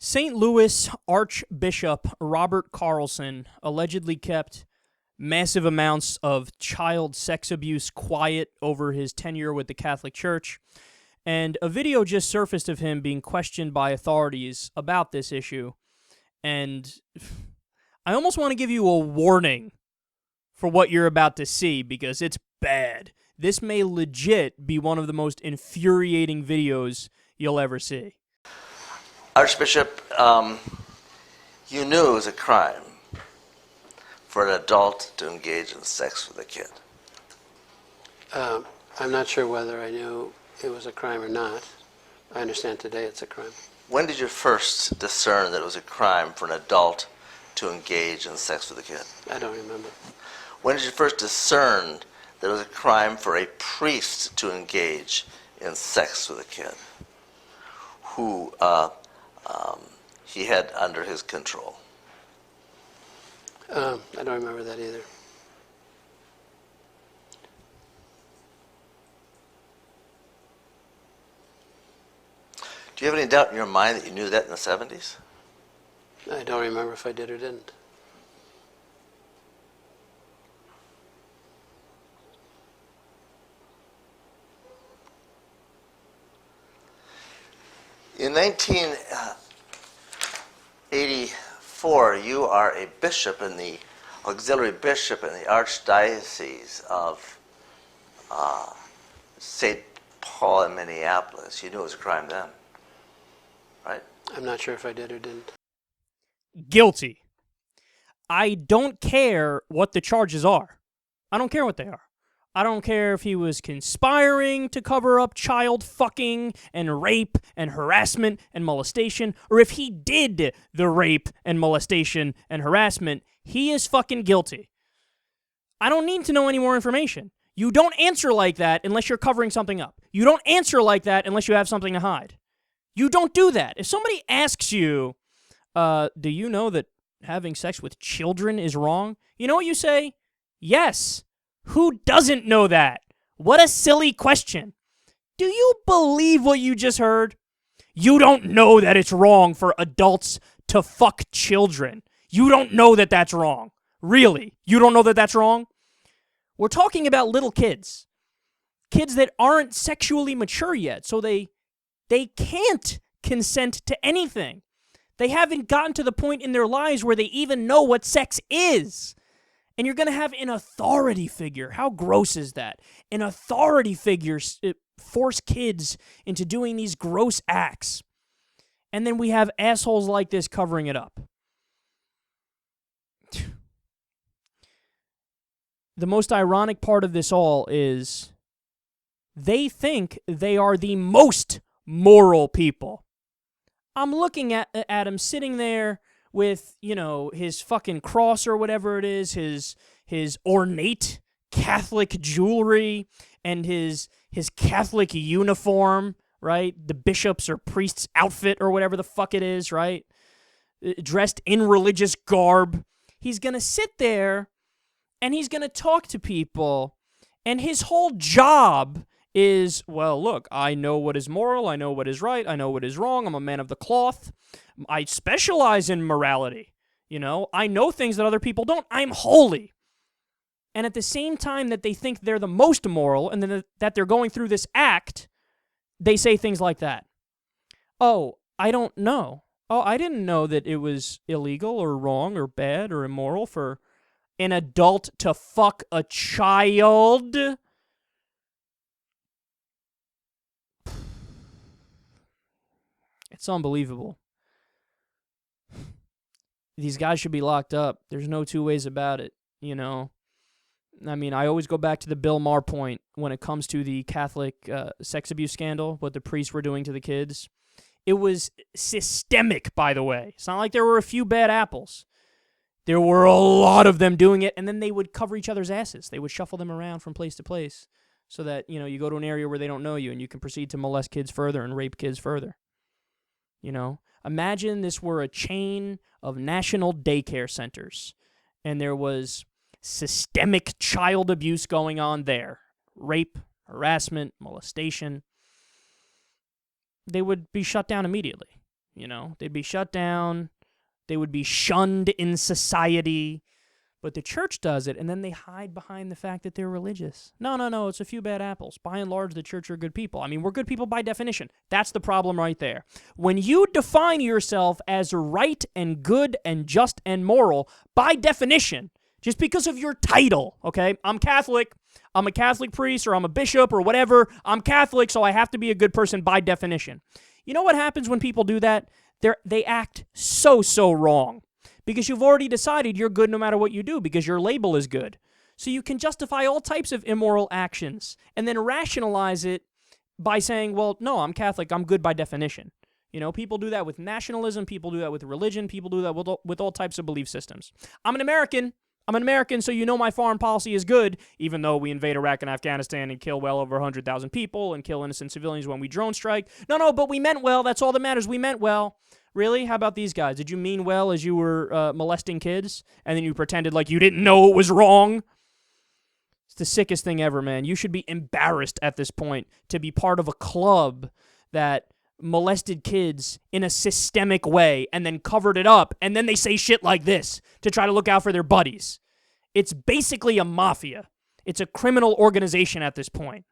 St. Louis Archbishop Robert Carlson allegedly kept massive amounts of child sex abuse quiet over his tenure with the Catholic Church, and a video just surfaced of him being questioned by authorities about this issue, and I almost want to give you a warning for what you're about to see, because it's bad. This may legit be one of the most infuriating videos you'll ever see. Archbishop, you knew it was a crime for an adult to engage in sex with a kid. I'm not sure whether I knew it was a crime or not. I understand today it's a crime. When did you first discern that it was a crime for an adult to engage in sex with a kid? I don't remember. When did you first discern that it was a crime for a priest to engage in sex with a kid who he had under his control? I don't remember that either. Do you have any doubt in your mind that you knew that in the 70s? I don't remember if I did or didn't. In 1984, you are a bishop in the auxiliary bishop in the Archdiocese of St. Paul in Minneapolis. You knew it was a crime then, right? I'm not sure if I did or didn't. Guilty. I don't care what the charges are. I don't care what they are. I don't care if he was conspiring to cover up child fucking and rape and harassment and molestation, or if he did the rape and molestation and harassment. He is fucking guilty. I don't need to know any more information. You don't answer like that unless you're covering something up. You don't answer like that unless you have something to hide. You don't do that. If somebody asks you, do you know that having sex with children is wrong? You know what you say? Yes. Who doesn't know that? What a silly question. Do you believe what you just heard? You don't know that it's wrong for adults to fuck children. You don't know that that's wrong. Really? You don't know that that's wrong? We're talking about little kids. Kids that aren't sexually mature yet, so they can't consent to anything. They haven't gotten to the point in their lives where they even know what sex is. And you're going to have an authority figure. How gross is that? An authority figure force kids into doing these gross acts. And then we have assholes like this covering it up. The most ironic part of this all is they think they are the most moral people. I'm looking at him sitting there with, you know, his fucking cross or whatever it is, his ornate Catholic jewelry, and his Catholic uniform, right? The bishop's or priest's outfit or whatever the fuck it is, right? Dressed in religious garb. He's going to sit there and he's going to talk to people, and his whole job is, well, look, I know what is moral, I know what is right, I know what is wrong, I'm a man of the cloth, I specialize in morality, you know, I know things that other people don't, I'm holy. And at the same time that they think they're the most moral, and then that they're going through this act, they say things like that. Oh, I don't know. Oh, I didn't know that it was illegal or wrong or bad or immoral for an adult to fuck a child. It's unbelievable. These guys should be locked up. There's no two ways about it, you know. I mean, I always go back to the Bill Maher point when it comes to the Catholic sex abuse scandal, what the priests were doing to the kids. It was systemic, by the way. It's not like there were a few bad apples. There were a lot of them doing it, and then they would cover each other's asses. They would shuffle them around from place to place so that, you know, you go to an area where they don't know you and you can proceed to molest kids further and rape kids further. You know, imagine this were a chain of national daycare centers, and there was systemic child abuse going on there. Rape, harassment, molestation. They would be shut down immediately. You know, they'd be shut down. They would be shunned in society. But the church does it, and then they hide behind the fact that they're religious. No, it's a few bad apples. By and large, the church are good people. I mean, we're good people by definition. That's the problem right there. When you define yourself as right and good and just and moral, by definition, just because of your title, okay? I'm Catholic, I'm a Catholic priest, or I'm a bishop, or whatever. I'm Catholic, so I have to be a good person by definition. You know what happens when people do that? They act so wrong. Because you've already decided you're good no matter what you do, because your label is good. So you can justify all types of immoral actions and then rationalize it by saying, well, no, I'm Catholic, I'm good by definition. You know, people do that with nationalism, people do that with religion, people do that with all types of belief systems. I'm an American, so you know my foreign policy is good, even though we invade Iraq and Afghanistan and kill well over 100,000 people and kill innocent civilians when we drone strike. No, but we meant well, that's all that matters, we meant well. Really? How about these guys? Did you mean well as you were molesting kids, and then you pretended like you didn't know it was wrong? It's the sickest thing ever, man. You should be embarrassed at this point to be part of a club that molested kids in a systemic way and then covered it up, and then they say shit like this to try to look out for their buddies. It's basically a mafia. It's a criminal organization at this point.